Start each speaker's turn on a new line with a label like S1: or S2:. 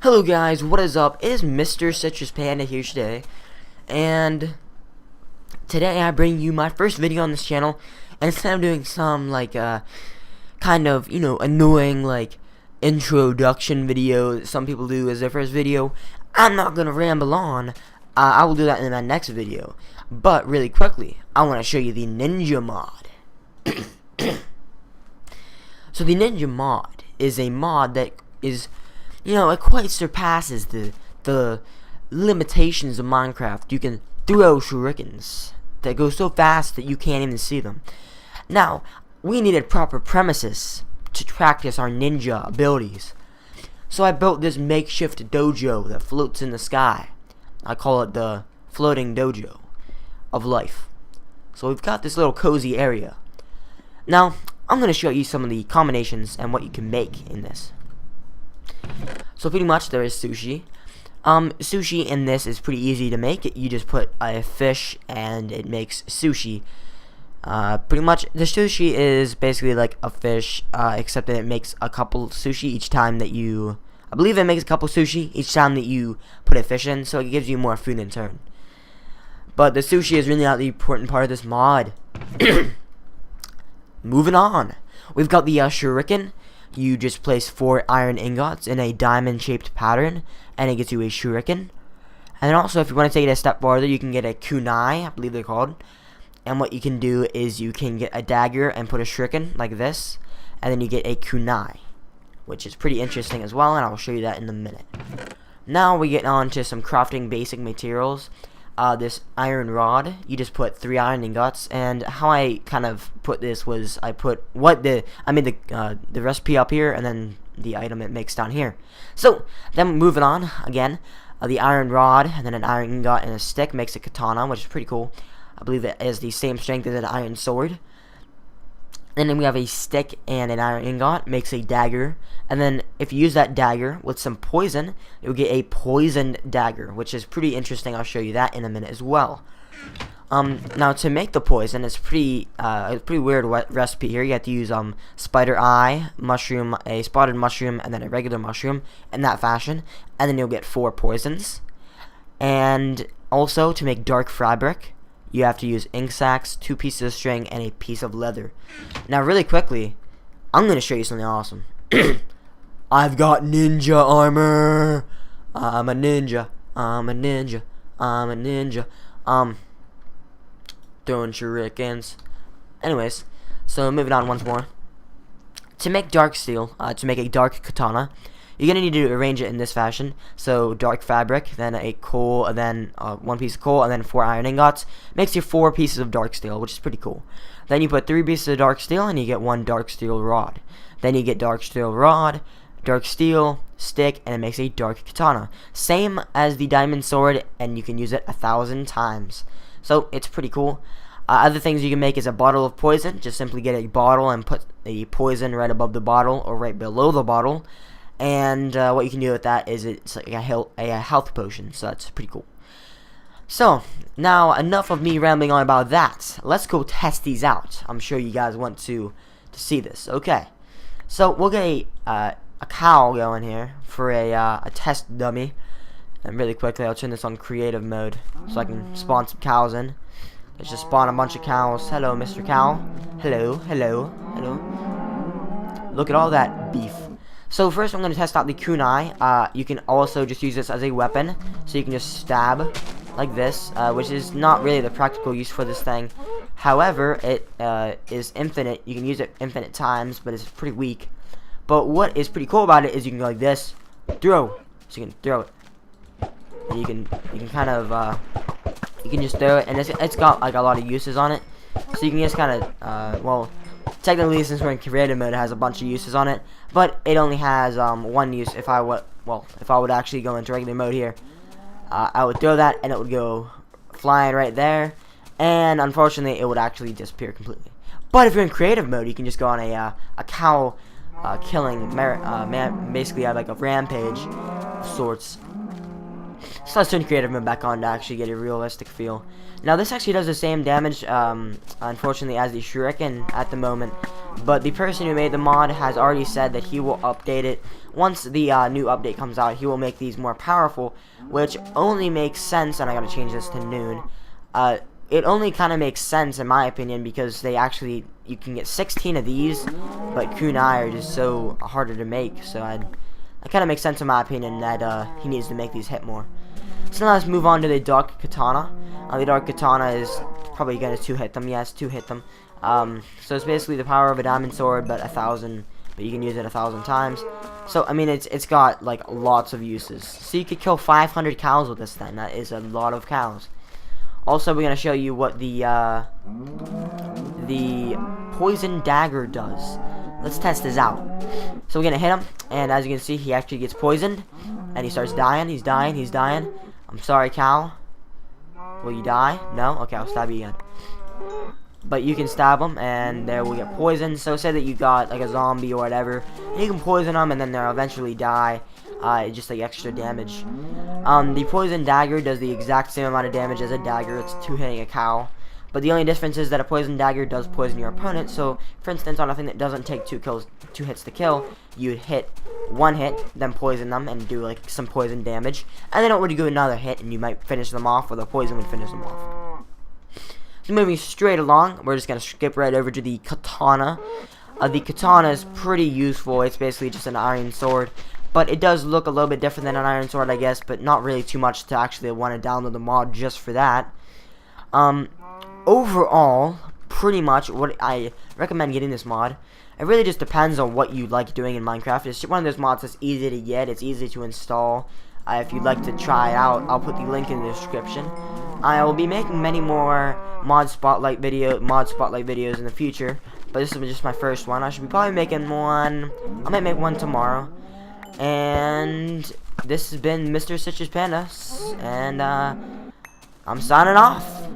S1: Hello guys, what is up? It is MrCitrusPanda here today, and today I bring you my first video on this channel. And instead of doing some kind of annoying introduction video that some people do as their first video, I'm not gonna ramble on. I will do that in my next video. But really quickly, I want to show you the Ninja mod. So the Ninja mod is a mod that is, it quite surpasses the limitations of Minecraft. You can throw shurikens that go so fast that you can't even see them. Now, we needed proper premises to practice our ninja abilities. So I built this makeshift dojo that floats in the sky. I call it the floating dojo of life. So we've got this little cozy area. Now, I'm going to show you some of the combinations and what you can make in this. So pretty much there is sushi. Sushi in this is pretty easy to make. You just put a fish and it makes sushi. Pretty much the sushi is basically like a fish, except that it makes a couple sushi each time that you, I believe it makes a couple sushi each time that you put a fish in, so it gives you more food in turn. But the sushi is really not the important part of this mod. Moving on, we've got the shuriken. You just place 4 iron ingots in a diamond-shaped pattern, and it gets you a shuriken. And then also, if you want to take it a step farther, you can get a kunai, I believe they're called. And what you can do is you can get a dagger and put a shuriken like this, and then you get a kunai, which is pretty interesting as well, and I'll show you that in a minute. Now we get on to some crafting basic materials. This iron rod, you just put 3 iron ingots, and how I kind of put this was I made the recipe up here, and then the item it makes down here. So then moving on again, the iron rod and then an iron ingot and a stick makes a katana, which is pretty cool. I believe it has the same strength as an iron sword. And then we have a stick and an iron ingot makes a dagger, and then if you use that dagger with some poison, you'll get a poisoned dagger, which is pretty interesting. I'll show you that in a minute as well. Now to make the poison, it's a pretty weird recipe here. You have to use spider eye, mushroom, a spotted mushroom, and then a regular mushroom in that fashion, and then you'll get 4 poisons. And also to make dark fabric, you have to use ink sacs, 2 pieces of string, and a piece of leather. Now, really quickly, I'm going to show you something awesome. I've got ninja armor. I'm a ninja. I'm a ninja. I'm a ninja. Throwing shurikens. Anyways, so moving on once more. To make dark steel, to make a dark katana, you're going to need to arrange it in this fashion. So dark fabric, then a coal, and then 1 piece of coal, and then 4 iron ingots. Makes you 4 pieces of dark steel, which is pretty cool. Then you put 3 pieces of dark steel, and you get 1 dark steel rod. Then you get dark steel rod, dark steel, stick, and it makes a dark katana. Same as the diamond sword, and you can use it 1,000 times. So it's pretty cool. Other things you can make is a bottle of poison. Just simply get a bottle and put the poison right above the bottle or right below the bottle. And what you can do with that is it's like a health potion, so that's pretty cool. So, now enough of me rambling on about that. Let's go test these out. I'm sure you guys want to see this. Okay, so we'll get a cow going here for a test dummy. And really quickly, I'll turn this on creative mode so I can spawn some cows in. Let's just spawn a bunch of cows. Hello, Mr. Cow. Hello, hello, hello. Look at all that beef. So first I'm going to test out the kunai. You can also just use this as a weapon. So you can just stab like this, which is not really the practical use for this thing. However, it is infinite. You can use it infinite times, but it's pretty weak. But what is pretty cool about it is you can go like this, throw. So you can throw it. And you can kind of, you can just throw it, and it's got like a lot of uses on it. So you can just kind of, well, technically, since we're in creative mode, it has a bunch of uses on it, but it only has 1 use. If I would actually go into regular mode here, I would throw that, and it would go flying right there, and unfortunately, it would actually disappear completely. But if you're in creative mode, you can just go on a cow killing basically like a rampage of sorts. So let's turn creative mode back on to actually get a realistic feel. Now this actually does the same damage, unfortunately, as the Shuriken at the moment. But the person who made the mod has already said that he will update it. Once the new update comes out, he will make these more powerful, which only makes sense, and I gotta change this to noon. It only kind of makes sense, in my opinion, because they actually, you can get 16 of these, but kunai are just so harder to make, so that kind of makes sense in my opinion that he needs to make these hit more. So now let's move on to the Dark Katana. The Dark Katana is probably going to 2-hit them. Yes, 2-hit them. So it's basically the power of a diamond sword, but 1,000, but you can use it 1,000 times. So I mean, it's got like lots of uses. So you could kill 500 cows with this thing. That is a lot of cows. Also, we're going to show you what the poison dagger does. Let's test this out. So we're going to hit him, and as you can see, he actually gets poisoned, and he starts dying. He's dying. He's dying. I'm sorry, cow. Will you die? No? Okay, I'll stab you again. But you can stab them, and they will get poisoned. So say that you got like a zombie or whatever, and you can poison them, and then they'll eventually die. Just like extra damage. The poison dagger does the exact same amount of damage as a dagger. It's 2 hitting a cow. But the only difference is that a poison dagger does poison your opponent. So, for instance, on a thing that doesn't take 2 hits to kill, you'd hit 1 hit, then poison them, and do like some poison damage. And then it would do another hit, and you might finish them off, or the poison would finish them off. So moving straight along, we're just going to skip right over to the katana. The katana is pretty useful. It's basically just an iron sword. But it does look a little bit different than an iron sword, I guess, but not really too much to actually want to download the mod just for that. Overall, pretty much what I recommend getting this mod, it really just depends on what you like doing in Minecraft. It's one of those mods that's easy to get, it's easy to install. If you'd like to try it out, I'll put the link in the description. I will be making many more mod spotlight videos in the future, but this is just my first one. I should be probably making one. I might make one tomorrow. And this has been MrCitrusPanda, and I'm signing off.